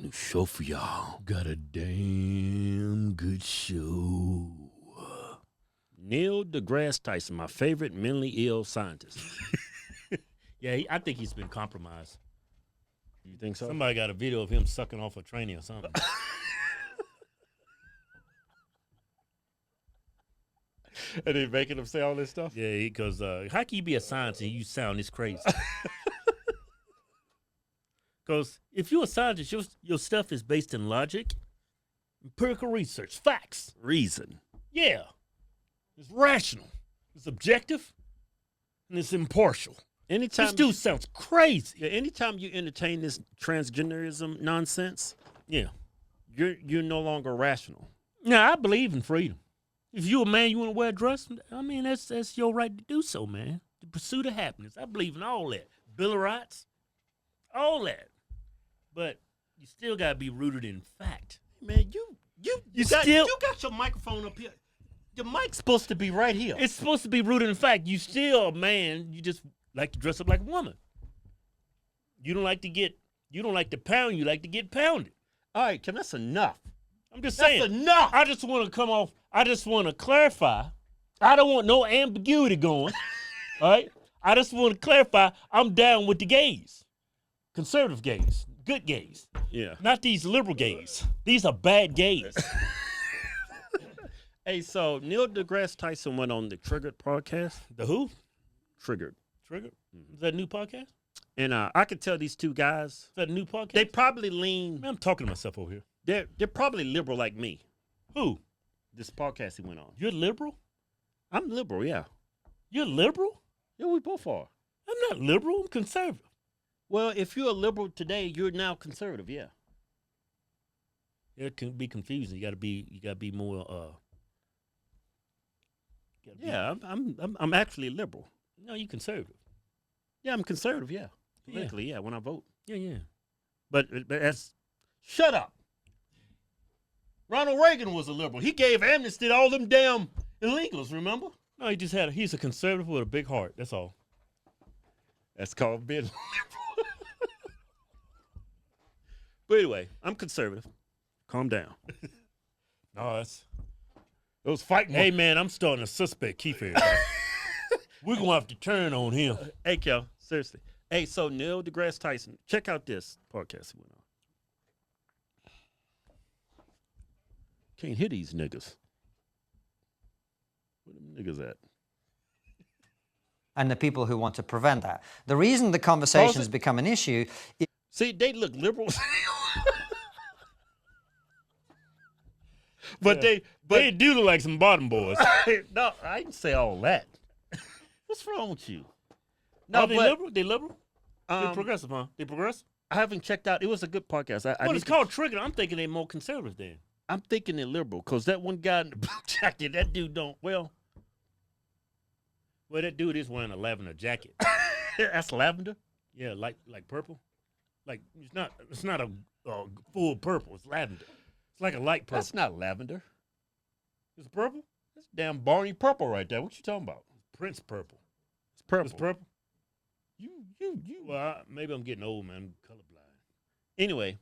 new show for y'all. Got a damn good show. Neil deGrasse Tyson, my favorite mentally ill scientist. Yeah, I think he's been compromised. You think so? Somebody got a video of him sucking off a tranny or something. And they making him say all this stuff? Yeah, because how can you be a scientist and you sound this crazy? Because if you're a scientist, your stuff is based in logic, empirical research, facts. Reason. Yeah. It's rational. It's objective. And it's impartial. Anytime This dude sounds crazy. Yeah, anytime you entertain this transgenderism nonsense, Yeah. you're no longer rational. Now, I believe in freedom. If you're a man, you want to wear a dress, I mean, that's your right to do so, man. The pursuit of happiness. I believe in all that. Bill of Rights, all that. But you still got to be rooted in fact. Man, you got your microphone up here. The mic's supposed to be right here. It's supposed to be rooted in fact. You still a man. You just like to dress up like a woman. You don't like to pound. You like to get pounded. All right, Kim, that's enough. I'm just That's saying. enough. I just want to clarify. I don't want no ambiguity going. All right? I just want to clarify. I'm down with the gays. Conservative gays. Good gays. Yeah. Not these liberal gays. These are bad gays. Hey, so Neil deGrasse Tyson went on the Triggered podcast. The who? Triggered. Trigger? Is that a new podcast? And I could tell these two guys, Is that a new podcast? they probably lean, Man, I'm talking to myself over here. they're probably liberal like me. Who? This podcast he went on. You're liberal? I'm liberal, yeah. You're liberal? Yeah, we both are. I'm not liberal. I'm conservative. Well, if you're a liberal today, you're now conservative, yeah. It can be confusing. You gotta be more. Yeah, I'm actually liberal. No, you conservative. Yeah, I'm conservative, yeah. Politically, yeah, when I vote. Yeah. But that's shut up. Ronald Reagan was a liberal. He gave amnesty to all them damn illegals, remember? No, he's a conservative with a big heart. That's all. That's called being liberal. But anyway, I'm conservative. Calm down. No, that's. Those fighting. Hey man, I'm starting to suspect Keith here. We're gonna have to turn on him. Hey, Kel, seriously. Hey, so Neil deGrasse Tyson, check out this podcast he went on. Can't hear these niggas. Where them niggas at? And the people who want to prevent that. The reason the conversation's become an issue is... See, they look liberal. They do look like some bottom boys. No, I didn't say all that. What's wrong with you? No, they liberal? They liberal? They Um, progressive, huh? They progressive? I haven't checked out. It was a good podcast. Well, it's called Trigger. I'm thinking they're more conservative then. I'm thinking they're liberal because that one guy in the blue jacket, that dude don't. Well, That dude is wearing a lavender jacket. that's lavender. Yeah, like purple. Like it's not a full purple. It's lavender. It's like a light purple. That's not lavender. It's purple. That's damn Barney purple right there. What you talking about? Prince purple. It's purple. It's purple. You. Well, maybe I'm getting old, man. I'm colorblind. Anyway,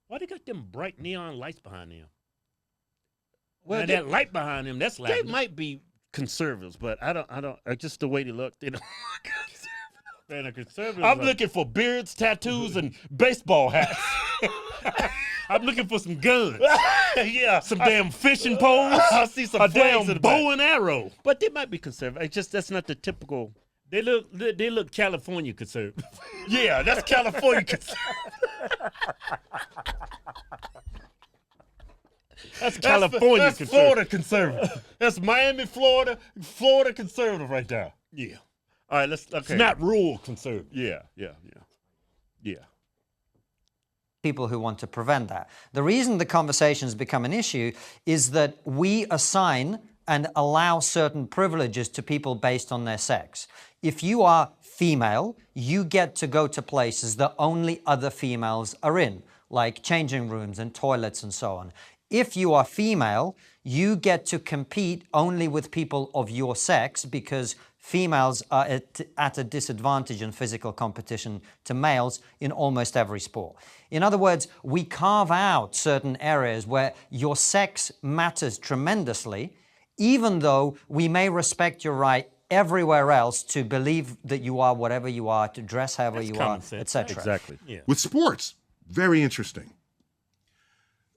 why they got them bright neon lights behind them? Well, Now, that light behind them, that's they lavender. might be conservatives, but I don't. Just the way they look, they don't. Man, a conservative. I'm looking for beards, tattoos, and baseball hats. I'm looking for some guns. Yeah, Some damn fishing poles. I see some a flags in damn the bow back. and arrow. But they might be conservative. It's just that's not the typical. They look California conservative. Yeah, that's California conservative. That's California That's conservative. Florida conservative. That's Miami, Florida conservative right there. Yeah. All right, let's. Okay. It's not rural conservative. Yeah. people who want to prevent that. The reason the conversation's become an issue is that we assign and allow certain privileges to people based on their sex. If you are female, you get to go to places that only other females are in, like changing rooms and toilets and so on. If you are female, you get to compete only with people of your sex because females are at a disadvantage in physical competition to males in almost every sport. In other words, we carve out certain areas where your sex matters tremendously, even though we may respect your right everywhere else to believe that you are whatever you are, to dress however you are, etc. Exactly. Yeah. With sports, very interesting.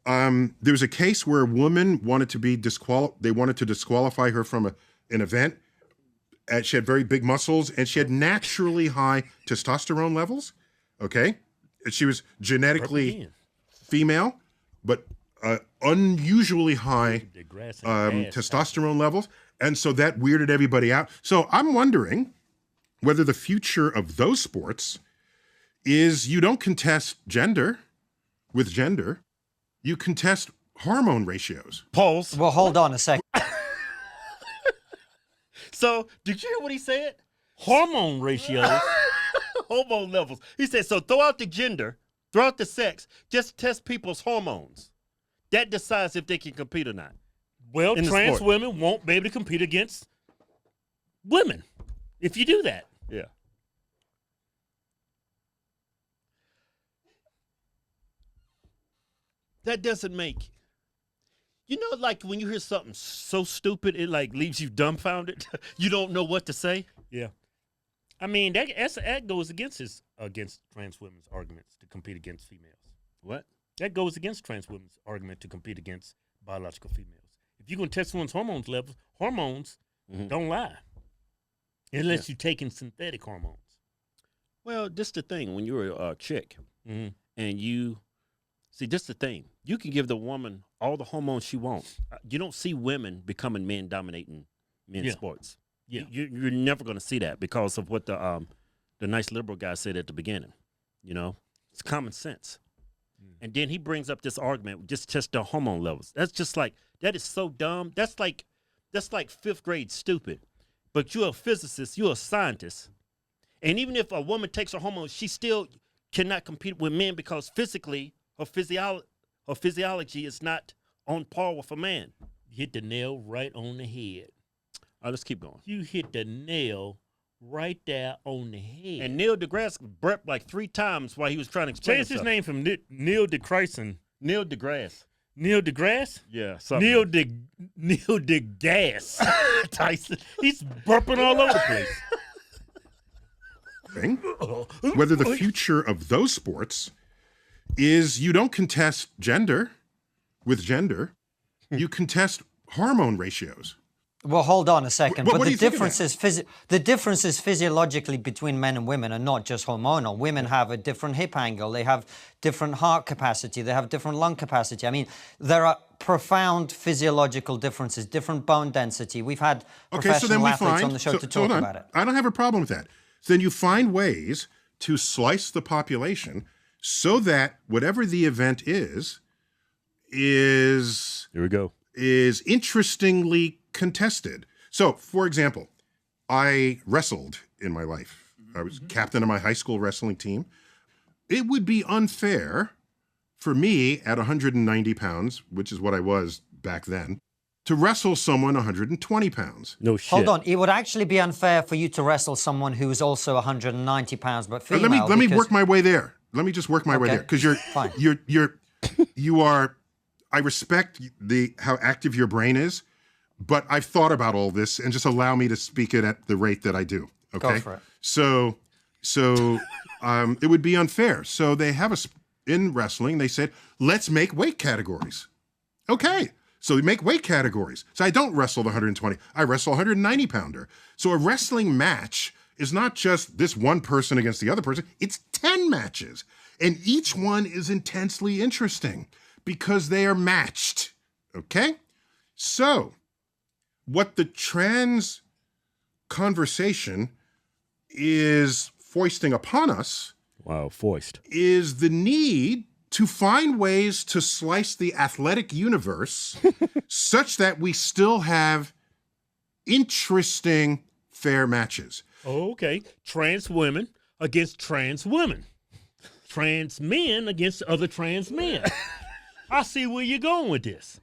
There was a case where a woman wanted to be they wanted to disqualify her from an event. And she had very big muscles, and she had naturally high testosterone levels. Okay, and she was genetically female, but unusually high testosterone levels, and so that weirded everybody out. So I'm wondering whether the future of those sports is you don't contest gender with gender, you contest hormone ratios. Pause. Well, hold on a second. So, did you hear what he said? Hormone ratios, hormone levels. He said, so throw out the gender, throw out the sex, just test people's hormones. That decides if they can compete or not. Well, trans women won't be able to compete against women if you do that. Yeah. That doesn't make... You know, like when you hear something so stupid, it like leaves you dumbfounded. You don't know what to say. Yeah. I mean, that goes against trans women's arguments to compete against females. What? That goes against trans women's argument to compete against biological females. If you're going to test someone's hormones don't lie. Unless you're taking synthetic hormones. Well, this the thing. When you're a chick and you... See, this the thing. You can give the woman all the hormones she wants. You don't see women becoming men dominating men's sports. Yeah. You're never going to see that because of what the nice liberal guy said at the beginning. You know, it's common sense. And then he brings up this argument, just test the hormone levels. That's just like, that is so dumb. That's like fifth grade stupid. But you're a physicist, you're a scientist. And even if a woman takes her hormones, she still cannot compete with men because physically, her physiology is not on par with a man. You hit the nail right on the head. All right, let's keep going. You hit the nail right there on the head. And Neil deGrasse burped like 3 times while he was trying to explain Change his name from Neil deGrasse. Neil deGrasse. Neil deGrasse? Yeah. Something. Neil deGrasse. Tyson. He's burping all over the place. Whether the future of those sports is you don't contest gender with gender, you contest hormone ratios. Well, hold on a second. What But do the you think of the differences physiologically between men and women are not just hormonal. Women have a different hip angle. They have different heart capacity. They have different lung capacity. I mean, there are profound physiological differences, different bone density. We've had professional athletes on the show to talk about it. I don't have a problem with that. So then you find ways to slice the population so that whatever the event is Here we go. is interestingly contested. So, for example, I wrestled in my life. I was captain of my high school wrestling team. It would be unfair for me at 190 pounds, which is what I was back then, to wrestle someone 120 pounds. No shit. Hold on. It would actually be unfair for you to wrestle someone who's also 190 pounds but female. Let me work my way there. Let me just work my way there, because Fine. you are. I respect how active your brain is, but I've thought about all this, and just allow me to speak it at the rate that I do. Okay. Go for it. So it would be unfair. So they have in wrestling. They said, let's make weight categories. Okay. So we make weight categories. So I don't wrestle the 120. I wrestle 190 pounder. So a wrestling match is not just this one person against the other person. It's 10 matches. And each one is intensely interesting because they are matched. Okay? So what the trans conversation is foisting upon us is the need to find ways to slice the athletic universe such that we still have interesting, fair matches. Okay. Trans women against trans women. Trans men against other trans men. I see where you're going with this.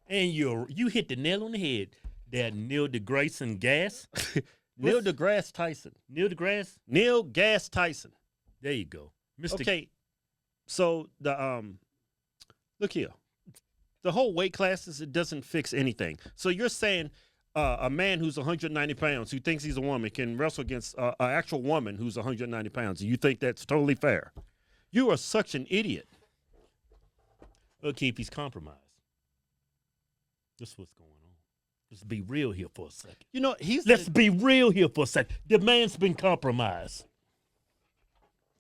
And you hit the nail on the head. That Neil deGrasse and gas. Neil deGrasse Tyson. Neil deGrasse. Neil Gas Tyson. There you go, Mr. Okay, so the look here, the whole weight classes, it doesn't fix anything. So you're saying a man who's 190 pounds who thinks he's a woman can wrestle against an actual woman who's 190 pounds, and you think that's totally fair? You are such an idiot. Okay, if he's compromised. That's what's going on. Let's be real here for a second. You know, Let's be real here for a second. The man's been compromised.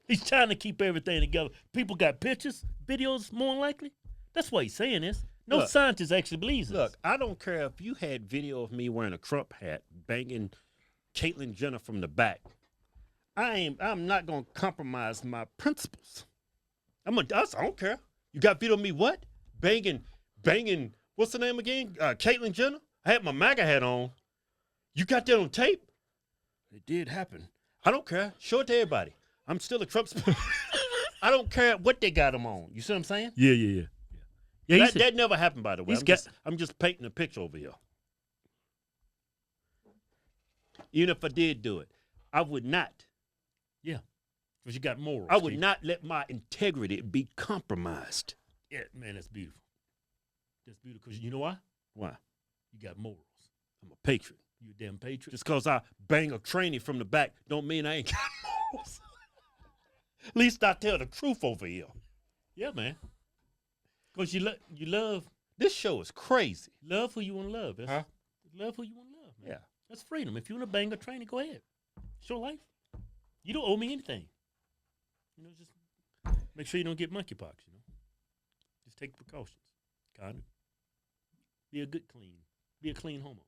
He's trying to keep everything together. People got pictures, videos, more than likely. That's why he's saying this. No Look, scientist actually believes this. Look, I don't care if you had video of me wearing a Trump hat, banging Caitlyn Jenner from the back. I'm not gonna compromise my principles. I don't care. You got video of me what? Banging. What's the name again? Caitlyn Jenner. I had my MAGA hat on. You got that on tape? It did happen. I don't care. Show it to everybody. I'm still a Trump. I don't care what they got him on. You see what I'm saying? Yeah. Yeah, That never happened, by the way. I'm just painting a picture over here. Even if I did do it, I would not. Yeah, because you got morals. I would not let my integrity be compromised. Yeah, man, that's beautiful. That's beautiful because you know why? Why? You got morals. I'm a patriot. You a damn patriot. Just because I bang a trainee from the back don't mean I ain't got morals. At least I tell the truth over here. Yeah, man. Because you love. This show is crazy. Love who you want to love. Huh? Love who you want to love, man. Yeah. That's freedom. If you want to bang a trainee, go ahead. It's your life. You don't owe me anything. You know, just make sure you don't get monkeypox, you know. Just take precautions. Kind of. Be a clean homo.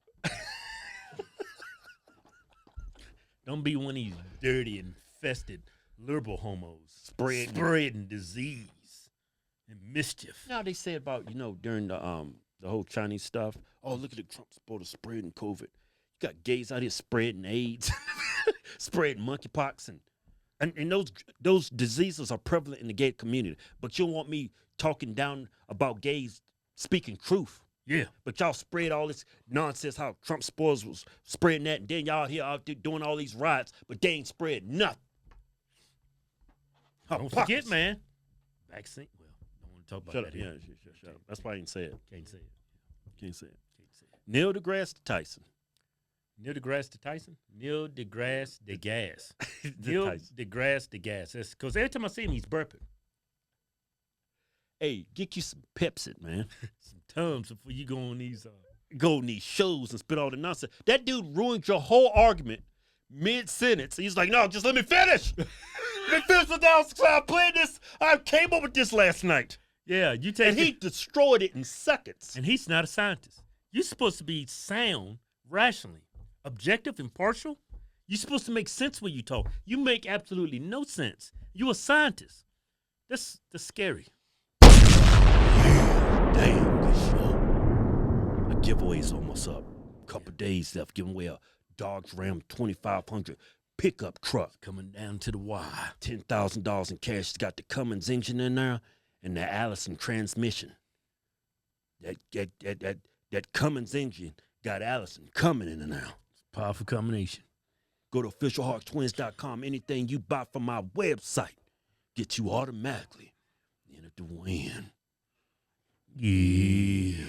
Don't be one of these dirty, infested, liberal homos spreading disease and mischief. Now they say about, during the whole Chinese stuff, oh, look at the Trump supporters spreading COVID. You got gays out here spreading AIDS, spreading monkeypox, and those diseases are prevalent in the gay community. But you don't want me talking down about gays speaking truth. Yeah. But y'all spread all this nonsense, how Trump supporters was spreading that, and then y'all here out there doing all these riots, but they ain't spread nothing. Don't forget, man. Vaccine. Well, don't want to talk about Shut that up. here. Yeah, shut up. That's why I didn't say it. Can't say it. Can't say it. Can't say it. Neil deGrasse Tyson. Neil deGrasse Tyson? Neil deGrasse deGasse. The Neil Tyson. deGrasse deGasse. That's because every time I see him, he's burping. Hey, get you some Pepsi, man. Some Tums before you go on these. Go on these shows and spit all the nonsense. That dude ruined your whole argument mid-sentence. He's like, no, just let me finish. Let me finish what I played this. I came up with this last night. Yeah, you take And he destroyed it in seconds. And he's not a scientist. You're supposed to be sound, rationally, objective, impartial. You're supposed to make sense when you talk. You make absolutely no sense. You're a scientist. That's scary. Damn, good show. The giveaway's almost up. Couple days left. Giving away a Dodge Ram 2500 pickup truck. Coming down to the wire. $10,000 in cash. It's got the Cummins engine in there and the Allison transmission. That Cummins engine got Allison coming in there. Powerful combination. Go to officialhearttwins.com. Anything you buy from my website gets you automatically in to win. Yeah.